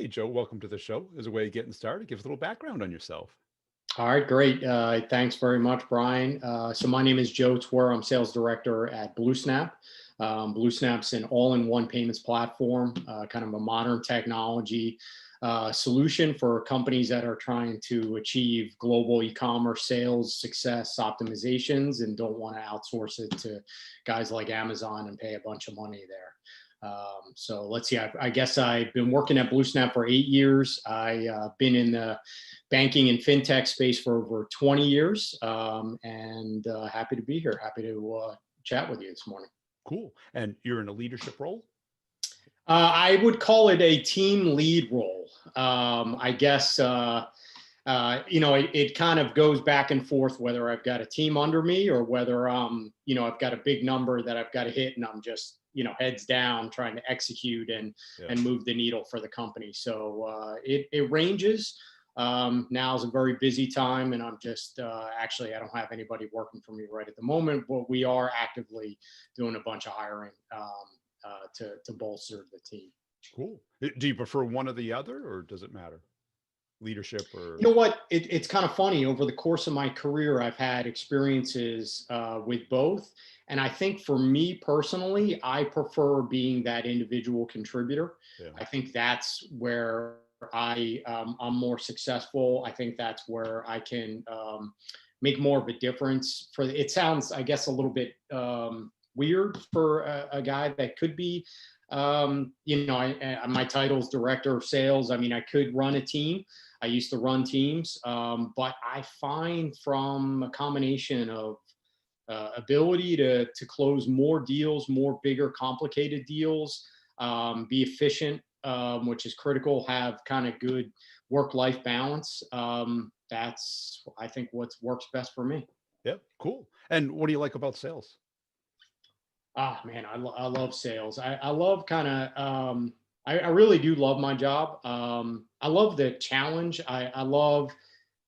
Hey, Joe, welcome to the show. As a way of getting started, give us a little background on yourself. All right, great. Thanks very much, Brian. So my name is Joe Twer. I'm sales director at BlueSnap. BlueSnap's an all-in-one payments platform, kind of a modern technology solution for companies that are trying to achieve global e-commerce sales success optimizations and don't want to outsource it to guys like Amazon and pay a bunch of money there. So let's see, I guess I've been working at BlueSnap for 8 years. I've been in the banking and fintech space for over 20 years, and happy to be here. Happy to chat with you this morning. Cool. And you're in a leadership role? I would call it a team lead role. I guess, it kind of goes back and forth whether I've got a team under me or whether, I've got a big number that I've got to hit and I'm just, heads down trying to execute and move the needle for the company. So it ranges. Now is a very busy time and I'm just, actually, I don't have anybody working for me right at the moment, but we are actively doing a bunch of hiring to bolster the team. Cool. Do you prefer one or the other, or does it matter? Leadership or? You know what? It's kind of funny. Over the course of my career, I've had experiences with both. And I think for me personally, I prefer being that individual contributor. Yeah. I think that's where I'm more successful. I think that's where I can make more of a difference. It sounds, I guess, a little bit weird for a guy that could be, my title's director of sales. I mean, I could run a team. I used to run teams, but I find from a combination of ability to close more deals, more bigger, complicated deals, be efficient, which is critical, have kind of good work-life balance. That's, I think, what works best for me. Yep. Cool. And what do you like about sales? Ah, man, I love sales. I love kind of, I really do love my job. I love the challenge. I love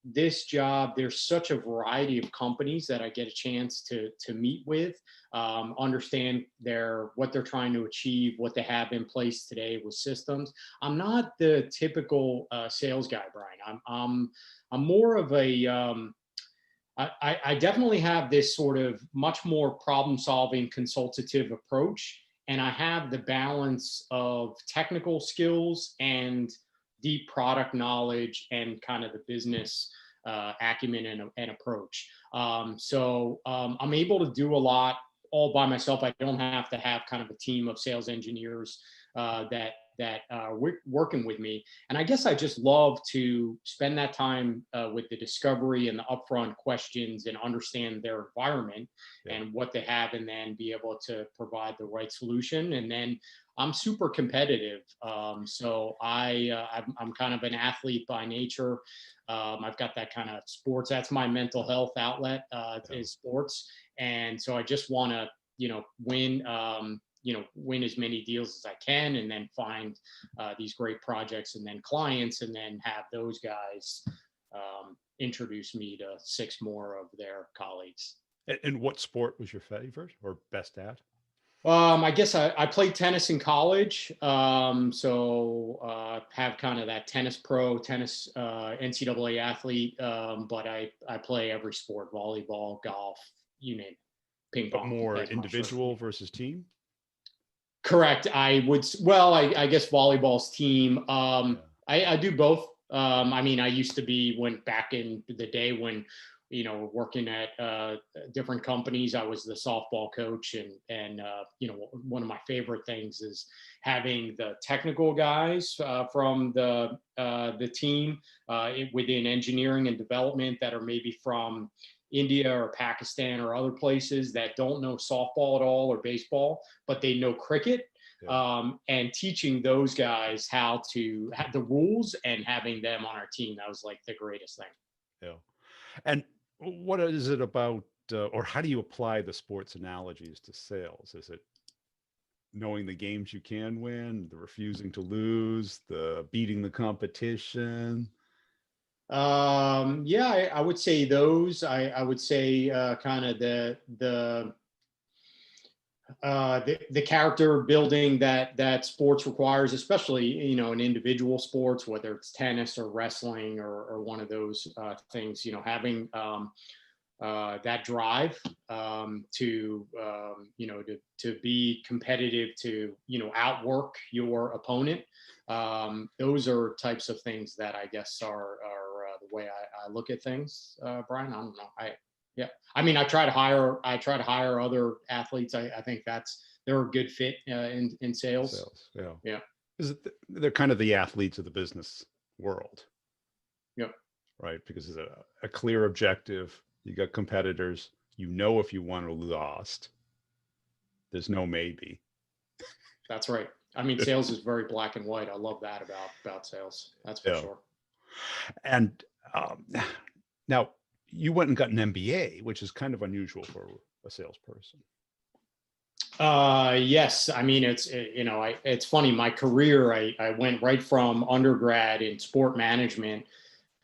this job. There's such a variety of companies that I get a chance to meet with, understand what they're trying to achieve, what they have in place today with systems. I'm not the typical sales guy, Brian. I'm more of a I definitely have this sort of much more problem solving consultative approach. And I have the balance of technical skills and deep product knowledge and kind of the business acumen and approach. I'm able to do a lot all by myself. I don't have to have kind of a team of sales engineers that are working with me. And I guess I just love to spend that time with the discovery and the upfront questions and understand their environment and what they have, and then be able to provide the right solution. And then I'm super competitive. So I'm kind of an athlete by nature. I've got that kind of sports. That's my mental health outlet is sports. And so I just want to, win, win as many deals as I can, and then find these great projects and then clients, and then have those guys introduce me to 6 more of their colleagues. And what sport was your favorite or best at? I guess I played tennis in college. Have kind of that tennis NCAA athlete. But I play every sport: volleyball, golf, you name it, ping But pong. more individual versus team? Correct. I guess volleyball's team. I do both. I mean, I used to went back in the day when, working at different companies, I was the softball coach, and one of my favorite things is having the technical guys from the team within engineering and development that are maybe from India or Pakistan or other places that don't know softball at all or baseball, but they know cricket. And teaching those guys how to have the rules and having them on our team, that was like the greatest thing. Yeah. And what is it about, or how do you apply the sports analogies to sales? Is it knowing the games you can win, the refusing to lose, the beating the competition? I would say those. I would say kind of the the character building that sports requires, especially, you know, in individual sports, whether it's tennis or wrestling or one of those things, you know, having that drive you know, to be competitive, to, you know, outwork your opponent. Those are types of things that I guess are the way I look at things. Brian, I don't know. Yeah, I mean, I try to hire other athletes. I think they're a good fit in sales. Yeah. Yeah. They're kind of the athletes of the business world. Yep. Right. Because it's a clear objective. You got competitors. You know, if you won or lost, there's no maybe. That's right. I mean, sales is very black and white. I love that about sales. That's for sure. And now you went and got an MBA, which is kind of unusual for a salesperson. Yes. I mean, you know, it's funny. My career, I went right from undergrad in sport management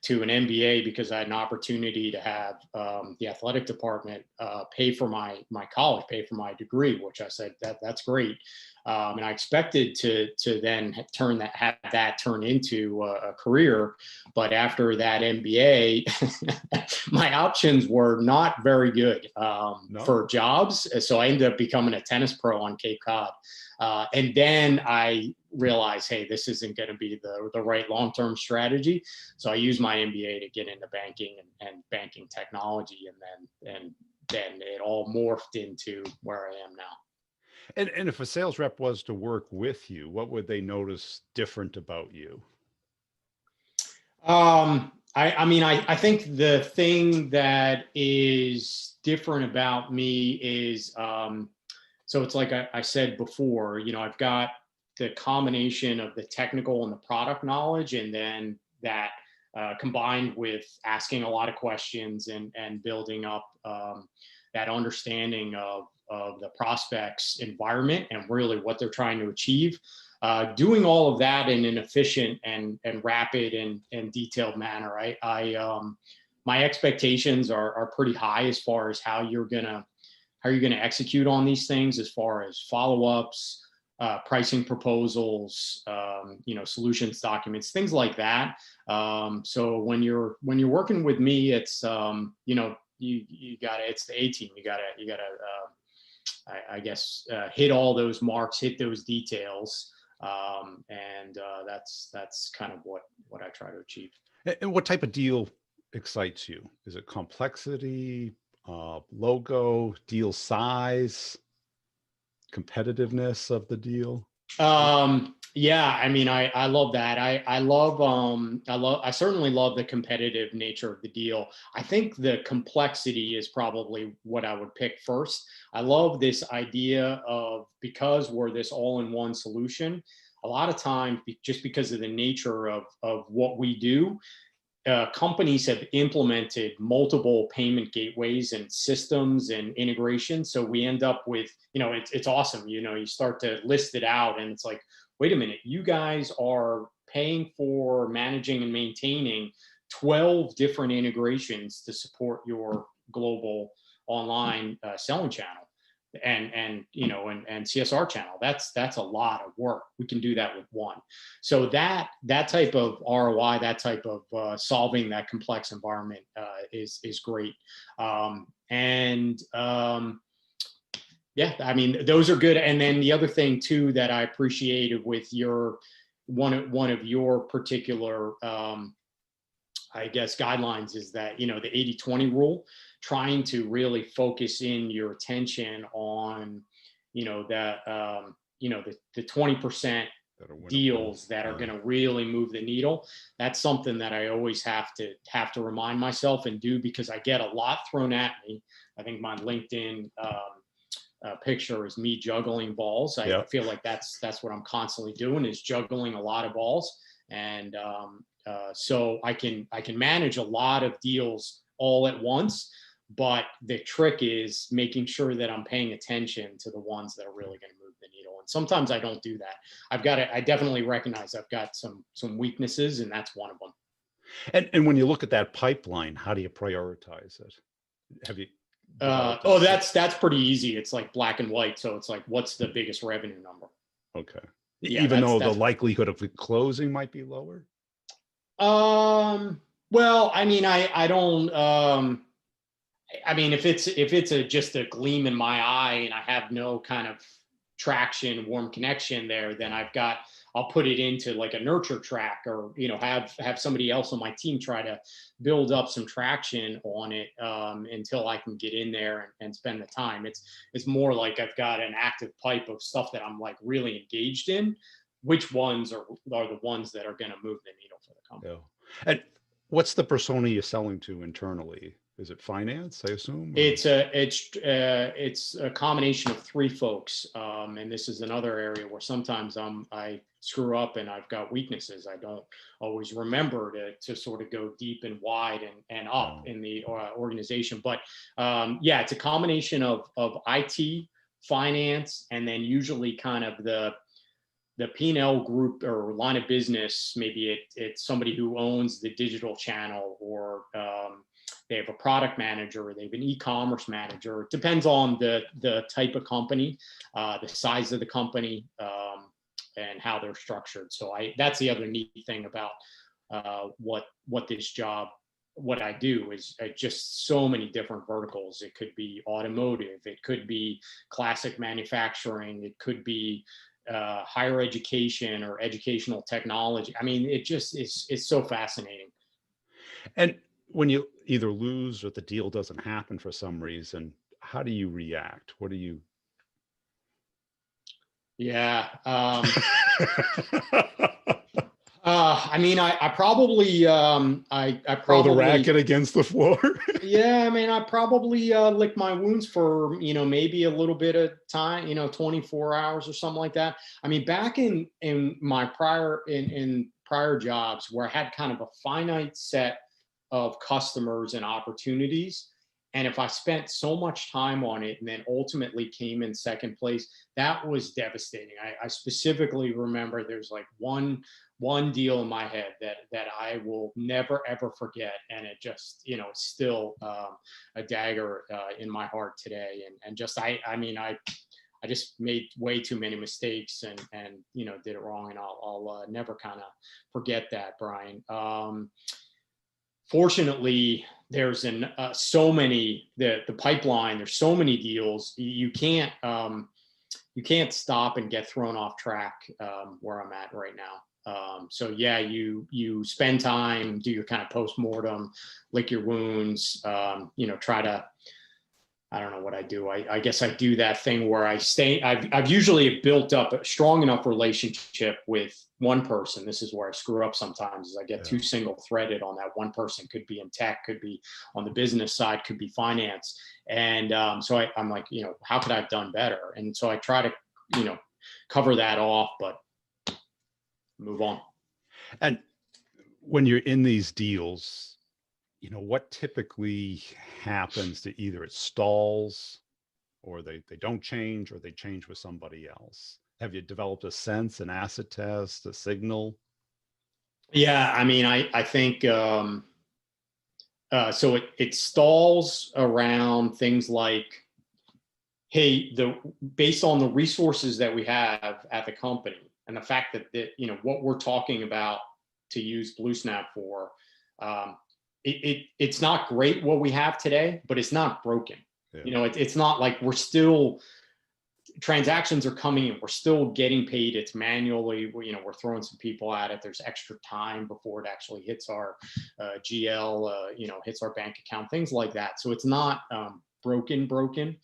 to an MBA because I had an opportunity to have the athletic department pay for my college, pay for my degree, which I said that's great. And I expected to then have that turn into a career, but after that MBA, my options were not very good for jobs. So I ended up becoming a tennis pro on Cape Cod. And then I realized, hey, this isn't going to be the right long-term strategy. So I used my MBA to get into banking and banking technology, and then it all morphed into where I am now. And if a sales rep was to work with you, what would they notice different about you? I mean, I think the thing that is different about me is, so it's like I said before, you know, I've got the combination of the technical and the product knowledge, and then that combined with asking a lot of questions and building up that understanding of the prospect's environment and really what they're trying to achieve. Doing all of that in an efficient and rapid and detailed manner. My expectations are pretty high as far as how you're gonna execute on these things, as far as follow-ups, pricing proposals, you know, solutions documents, things like that. So when you're working with me, it's you know, it's the A team. You gotta I guess hit all those marks, hit those details, and that's kind of what I try to achieve. And what type of deal excites you? Is it complexity, logo, deal size, competitiveness of the deal? Yeah, I mean, I love that. I certainly love the competitive nature of the deal. I think the complexity is probably what I would pick first. I love this idea of, because we're this all-in-one solution, a lot of times, just because of the nature of what we do, companies have implemented multiple payment gateways and systems and integrations. So we end up with, you know, it's awesome. You know, you start to list it out and it's like, wait a minute, you guys are paying for managing and maintaining 12 different integrations to support your global online selling channel and you know, and CSR channel. That's a lot of work. We can do that with one. So that type of ROI, that type of solving that complex environment is great. Yeah, I mean, those are good. And then the other thing too that I appreciated with your one of your particular I guess guidelines is that, you know, the 80-20 rule, trying to really focus in your attention on, you know, the 20% deals that are going to really move the needle. That's something that I always have to remind myself and do, because I get a lot thrown at me. I think my LinkedIn picture is me juggling balls. I feel like that's what I'm constantly doing, is juggling a lot of balls. And so I can manage a lot of deals all at once, but the trick is making sure that I'm paying attention to the ones that are really going to move the needle. And sometimes I don't do that. I definitely recognize I've got some weaknesses, and that's one of them. And when you look at that pipeline, how do you prioritize it? developed Oh, as that's pretty easy. It's like black and white. So it's like, what's the biggest revenue number? okay. Yeah, Even though the that's likelihood of it closing might be lower? well, I mean, I don't I mean, if it's just a gleam in my eye and I have no kind of traction, warm connection there, then I'll put it into like a nurture track, or have somebody else on my team try to build up some traction on it until I can get in there and spend the time. It's more like I've got an active pipe of stuff that I'm like really engaged in. Which ones are the ones that are going to move the needle for the company? Yeah. And what's the persona you're selling to internally? Is it finance, I assume? Or? It's a combination of three folks, and this is another area where sometimes I screw up and I've got weaknesses. I don't always remember to sort of go deep and wide and up in the organization. But yeah, it's a combination of IT, finance, and then usually kind of the P&L group or line of business. Maybe it's somebody who owns the digital channel, or they have a product manager, or they have an e-commerce manager. It depends on the type of company, the size of the company, and how they're structured. So that's the other neat thing about what this job, what I do is just so many different verticals. It could be automotive, it could be classic manufacturing, it could be higher education or educational technology. I mean, it's so fascinating. And when you either lose or the deal doesn't happen for some reason, how do you react? What do you? Yeah. I mean, I probably, I Throw the probably racket against the floor. Yeah, I mean, I probably lick my wounds for, maybe a little bit of time, 24 hours or something like that. I mean, back in my in prior jobs where I had kind of a finite set of customers and opportunities, and if I spent so much time on it and then ultimately came in second place, that was devastating. I specifically remember there's like one deal in my head that I will never ever forget, and it just still a dagger in my heart today. And just I mean I just made way too many mistakes and did it wrong, and I'll never kind of forget that, Brian. Fortunately, there's so many the pipeline. There's so many deals. You can't stop and get thrown off track where I'm at right now. So yeah, you spend time, do your kind of post-mortem, lick your wounds, try to, I don't know what I do. I guess I do that thing where I've usually built up a strong enough relationship with one person. This is where I screw up sometimes, is I get too single threaded on that one person. Could be in tech, could be on the business side, could be finance. And so I'm like, how could I have done better? And so I try to, cover that off, but move on. And when you're in these deals, what typically happens to either it stalls or they don't change, or they change with somebody else? Have you developed a sense, an acid test, a signal? Yeah, I mean, I think so it stalls around things like, hey, based on the resources that we have at the company and the fact that what we're talking about to use BlueSnap for, it's not great what we have today, but it's not broken. Yeah. It's not like transactions are coming in, we're still getting paid. It's manually, we're throwing some people at it. There's extra time before it actually hits our GL, hits our bank account, things like that. So it's not broken.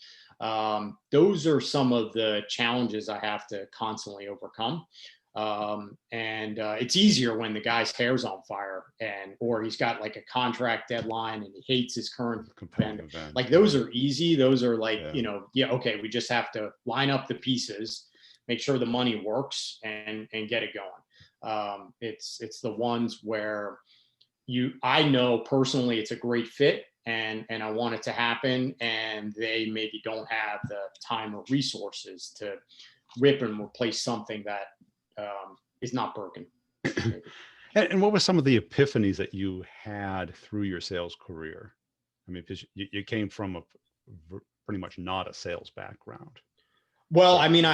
Those are some of the challenges I have to constantly overcome. And it's easier when the guy's hair's on fire or he's got like a contract deadline and he hates his current vendor. Like those are easy. Those are like, okay, we just have to line up the pieces, make sure the money works and get it going. It's the ones where I know personally it's a great fit and I want it to happen, and they maybe don't have the time or resources to rip and replace something that is not broken. And what were some of the epiphanies that you had through your sales career? I mean, because you came from pretty much not a sales background. Well, So I mean,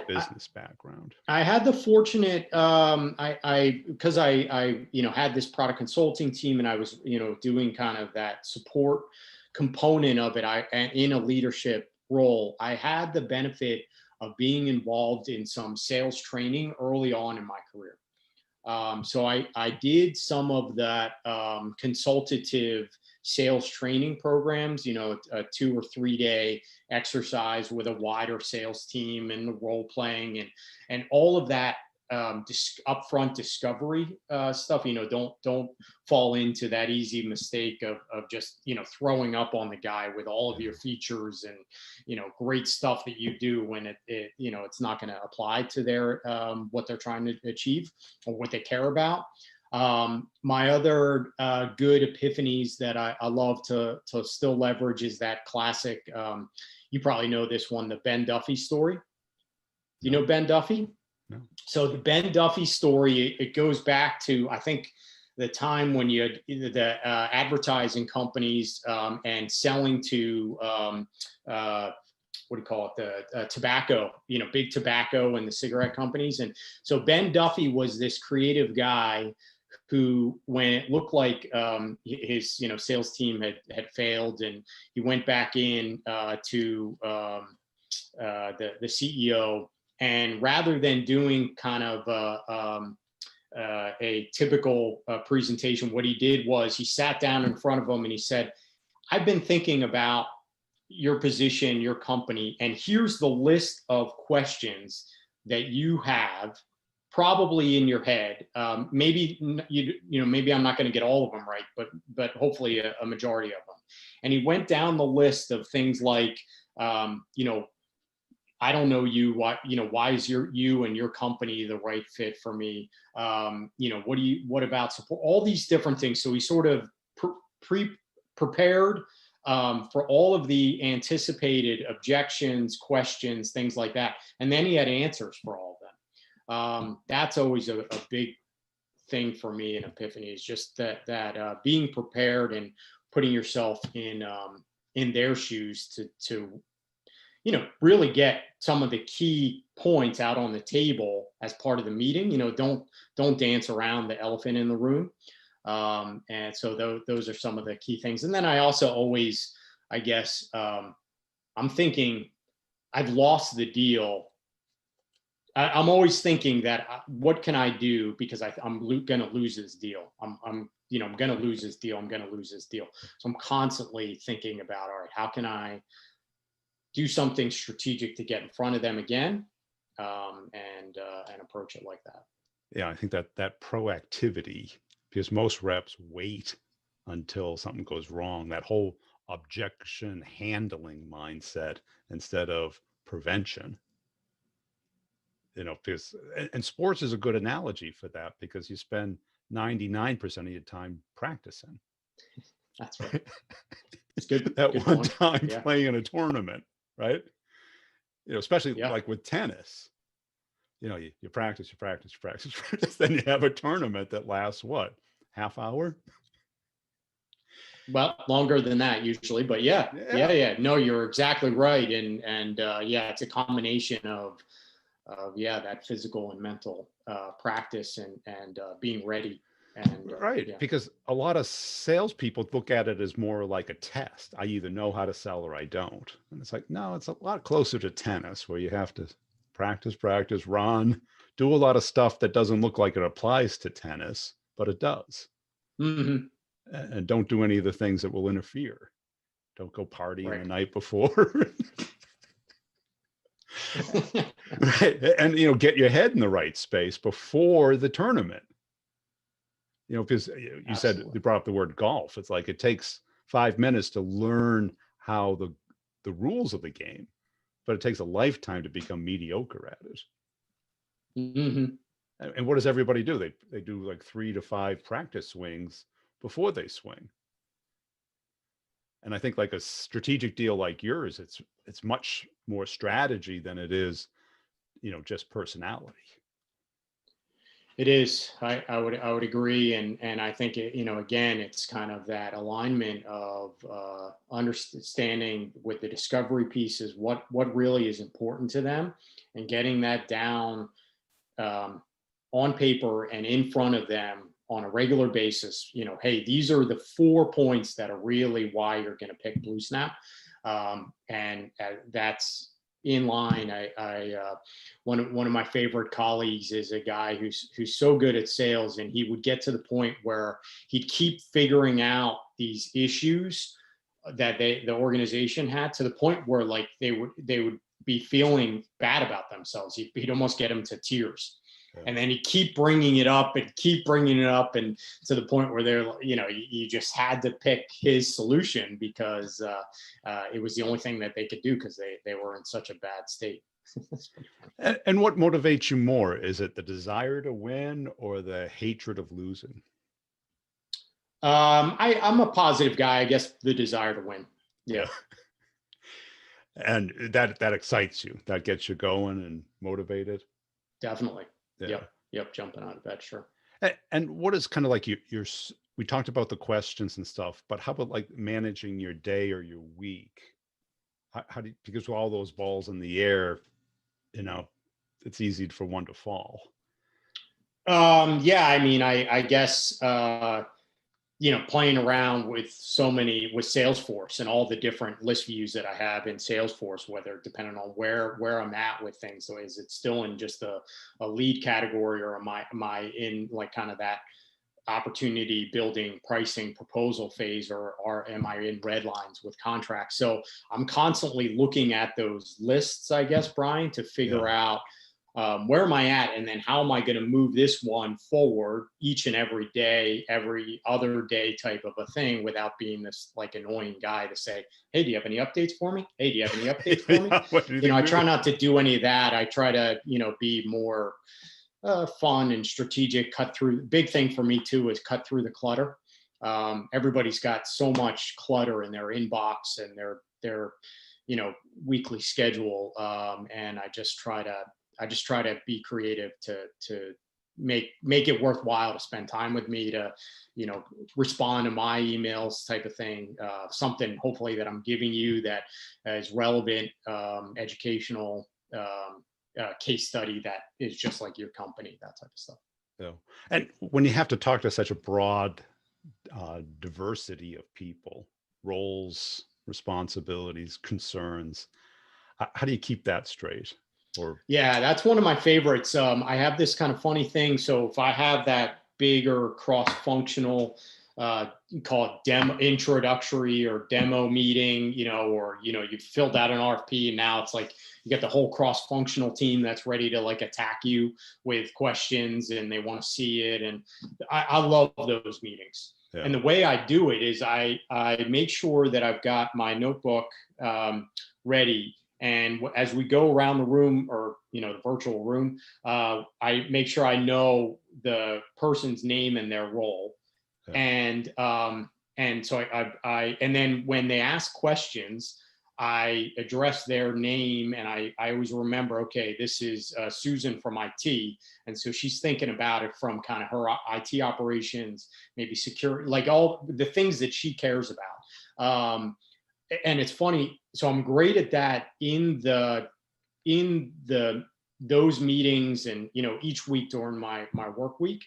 business background. I had the fortunate, because I had this product consulting team, and I was, doing kind of that support component of it. In a leadership role, I had the benefit of being involved in some sales training early on in my career. So I did some of that consultative sales training programs, a 2 or 3 day exercise with a wider sales team and the role playing and all of that upfront discovery stuff. Don't fall into that easy mistake of just throwing up on the guy with all of your features and great stuff that you do when it's not going to apply to their what they're trying to achieve or what they care about. My other good epiphanies that I love to still leverage is that classic, you probably know this one, the Ben Duffy story. Do you know Ben Duffy? No. So the Ben Duffy story, it goes back to, I think, the time when you had the advertising companies and selling to what do you call it? The tobacco, big tobacco and the cigarette companies. And so Ben Duffy was this creative guy who, when it looked like his sales team had failed, and he went back in to the CEO, and rather than doing kind of a typical presentation, what he did was he sat down in front of them and he said, "I've been thinking about your position, your company, and here's the list of questions that you have probably in your head. Maybe maybe I'm not going to get all of them right, but hopefully a majority of them." And he went down the list of things like, I don't know you. Why is you and your company the right fit for me? What about support? All these different things. So he sort of prepared for all of the anticipated objections, questions, things like that. And then he had answers for all of them. That's always a big thing for me in Epiphany, is just that being prepared and putting yourself in their shoes to really get some of the key points out on the table as part of the meeting. Don't dance around the elephant in the room. And so those are some of the key things. And then I also always, I guess, I'm thinking I've lost the deal. I'm always thinking that what can I do, because I'm going to lose this deal. I'm going to lose this deal. I'm going to lose this deal. So I'm constantly thinking about, all right, how can I do something strategic to get in front of them again, and approach it like that. Yeah, I think that proactivity, because most reps wait until something goes wrong, that whole objection handling mindset instead of prevention. Because, and sports is a good analogy for that, because you spend 99% of your time practicing. That's right. It's good. That good one point. time Yeah. playing in a tournament, right? Especially like with tennis, you practice, then you have a tournament that lasts what, half hour? Well, longer than that usually, but yeah. No, you're exactly right. And it's a combination of that physical and mental practice and being ready. And right. Because a lot of salespeople look at it as more like a test. I either know how to sell or I don't. And it's like, no, it's a lot closer to tennis, where you have to practice, run, do a lot of stuff that doesn't look like it applies to tennis, but it does. Mm-hmm. And don't do any of the things that will interfere. Don't go partying Right. the night before. Right. And, get your head in the right space before the tournament. Because you said, you brought up the word golf. It's like it takes 5 minutes to learn how the rules of the game, but it takes a lifetime to become mediocre at it. Mm-hmm. And what does everybody do? They do like 3 to 5 practice swings before they swing. And I think like a strategic deal like yours, it's much more strategy than it is, just personality. It is. I would agree, and I think it, again, it's kind of that alignment of understanding with the discovery pieces what really is important to them, and getting that down um, on paper and in front of them on a regular basis. Hey, these are the 4 points that are really why you're going to pick Blue Snap, and that's in line. One of my favorite colleagues is a guy who's so good at sales, and he would get to the point where he'd keep figuring out these issues that the organization had, to the point where like they would be feeling bad about themselves. He'd almost get them to tears. Yeah. And then he'd keep bringing it up and keep bringing it up, and to the point where you just had to pick his solution, because it was the only thing that they could do, because they were in such a bad state. And what motivates you more? Is it the desire to win or the hatred of losing? I'm a positive guy. I guess the desire to win. Yeah. And that excites you. That gets you going and motivated. Definitely. Yeah. Yep. Jumping out of bed. Sure. And what is kind of like we talked about the questions and stuff, but how about like managing your day or your week? How do you, because with all those balls in the air, it's easy for one to fall. Yeah. I mean, I guess, playing around with Salesforce and all the different list views that I have in Salesforce, whether depending on where I'm at with things. So is it still in just a lead category, or am I in like kind of that opportunity building pricing proposal phase, or am I in red lines with contracts? So I'm constantly looking at those lists, I guess, Brian, to figure out where am I at, and then how am I going to move this one forward each and every day, every other day type of a thing, without being this like annoying guy to say, hey, do you have any updates for me? Hey, do you have any updates for me? I try not to do any of that. I try to, be more fun and strategic. Cut through. Big thing for me too is cut through the clutter. Everybody's got so much clutter in their inbox and their weekly schedule, and I just try to be creative to make it worthwhile to spend time with me, to respond to my emails type of thing. Something hopefully that I'm giving you that is relevant, educational, case study that is just like your company, that type of stuff. Yeah. And when you have to talk to such a broad diversity of people, roles, responsibilities, concerns, how do you keep that straight? Yeah, that's one of my favorites. I have this kind of funny thing. So if I have that bigger cross-functional, call it demo, introductory or demo meeting, or you've filled out an RFP, and now it's like you get the whole cross-functional team that's ready to like attack you with questions, and they want to see it. And I love those meetings. Yeah. And the way I do it is I make sure that I've got my notebook ready. And as we go around the room, or the virtual room, I make sure I know the person's name and their role. Yeah. And so I and then when they ask questions, I address their name, and I always remember, okay, this is Susan from IT, and so she's thinking about it from kind of her IT operations, maybe security, like all the things that she cares about. And it's funny, so I'm great at that in those meetings, and each week during my work week.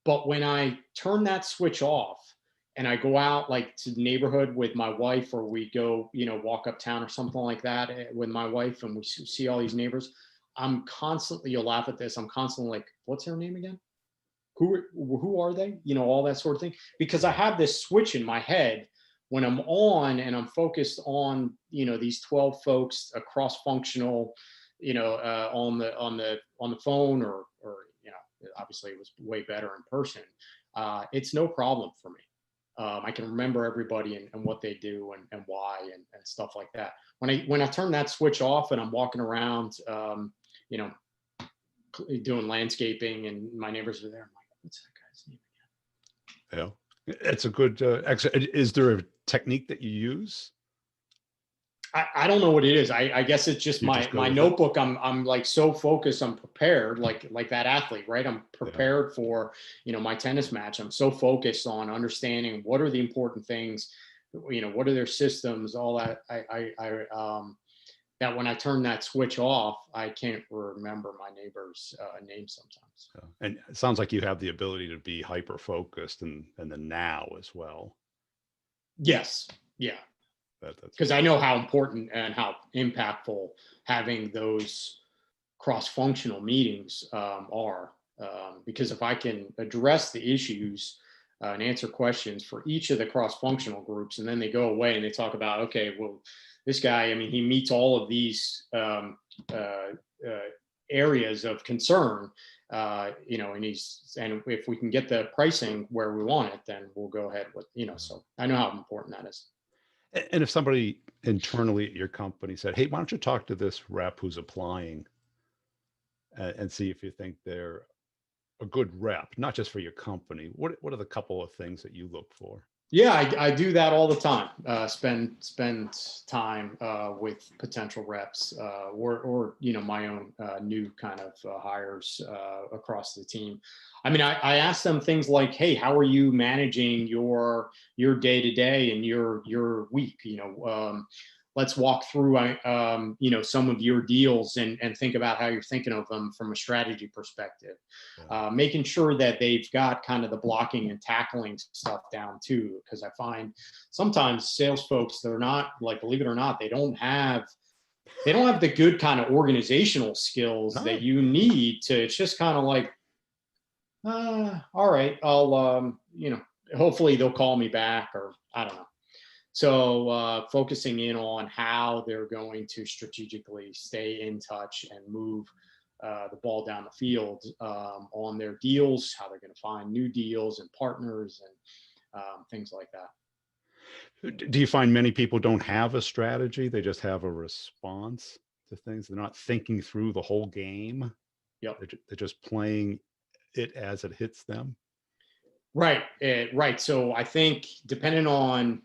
But when I turn that switch off and I go out like to the neighborhood with my wife, or we go walk uptown or something like that with my wife, and we see all these neighbors, I'm constantly, you'll laugh at this, I'm constantly like, what's her name again? Who are they? All that sort of thing, because I have this switch in my head when I'm on and I'm focused on, these 12 folks across functional, on the phone, or obviously it was way better in person. It's no problem for me. I can remember everybody and what they do and why and stuff like that. When I turn that switch off and I'm walking around, doing landscaping, and my neighbors are there, I'm like, what's that guy's name again? Yeah. It's a good, is there a technique that you use? I don't know what it is. I guess it's just You just go my with it? notebook. I'm like so focused. I'm prepared, like that athlete, right? I'm Yeah. prepared for, my tennis match. I'm so focused on understanding what are the important things, what are their systems, all that. That when I turn that switch off, I can't remember my neighbor's name sometimes. Yeah. And it sounds like you have the ability to be hyper focused and the now as well. Yes. Yeah. That's Because I know how important and how impactful having those cross-functional meetings are. Because if I can address the issues and answer questions for each of the cross-functional groups, and then they go away and they talk about, okay, well, this guy, I mean, he meets all of these uh, areas of concern, and if we can get the pricing where we want it, then we'll go ahead with, so I know how important that is. And if somebody internally at your company said, "Hey, why don't you talk to this rep who's applying and see if you think they're a good rep, not just for your company." What are the couple of things that you look for? Yeah, I do that all the time. Spend time with potential reps, or my own new kind of hires across the team. I mean, I ask them things like, "Hey, how are you managing your day to day and your week? Let's walk through some of your deals and think about how you're thinking of them from a strategy perspective." Yeah. Making sure that they've got kind of the blocking and tackling stuff down too, because I find sometimes sales folks, they're not, like, believe it or not, they don't have the good kind of organizational skills that No. you need to. It's just kind of like, all right, I'll hopefully they'll call me back, or I don't know. So focusing in on how they're going to strategically stay in touch and move the ball down the field on their deals, how they're going to find new deals and partners and things like that. Do you find many people don't have a strategy? They just have a response to things. They're not thinking through the whole game. Yep. They're just playing it as it hits them. Right. Right. So I think depending on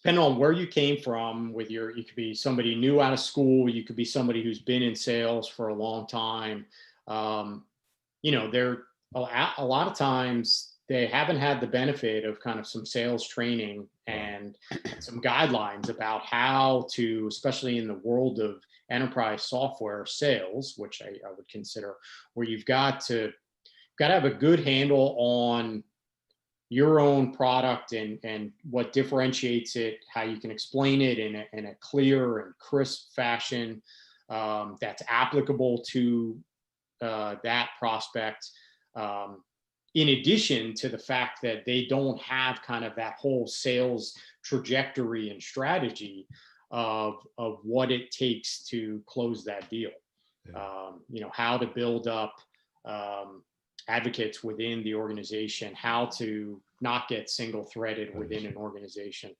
where you came from with you could be somebody new out of school, you could be somebody who's been in sales for a long time. They're a lot of times they haven't had the benefit of kind of some sales training Right. and some guidelines about how to, especially in the world of enterprise software sales, which I would consider, where you've got to have a good handle on your own product and what differentiates it, how you can explain it in a clear and crisp fashion that's applicable to that prospect. In addition to the fact that they don't have kind of that whole sales trajectory and strategy of what it takes to close that deal. Yeah. How to build up advocates within the organization, how to not get single threaded within an organization,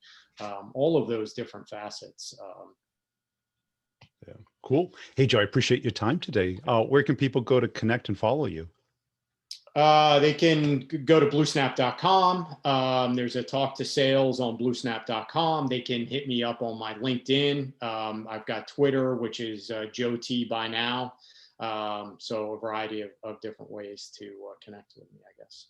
all of those different facets. Yeah. Cool. Hey, Joe, I appreciate your time today. Where can people go to connect and follow you? They can go to bluesnap.com. There's a talk to sales on bluesnap.com. They can hit me up on my LinkedIn. I've got Twitter, which is Joe T by now. So a variety of different ways to connect with me, I guess.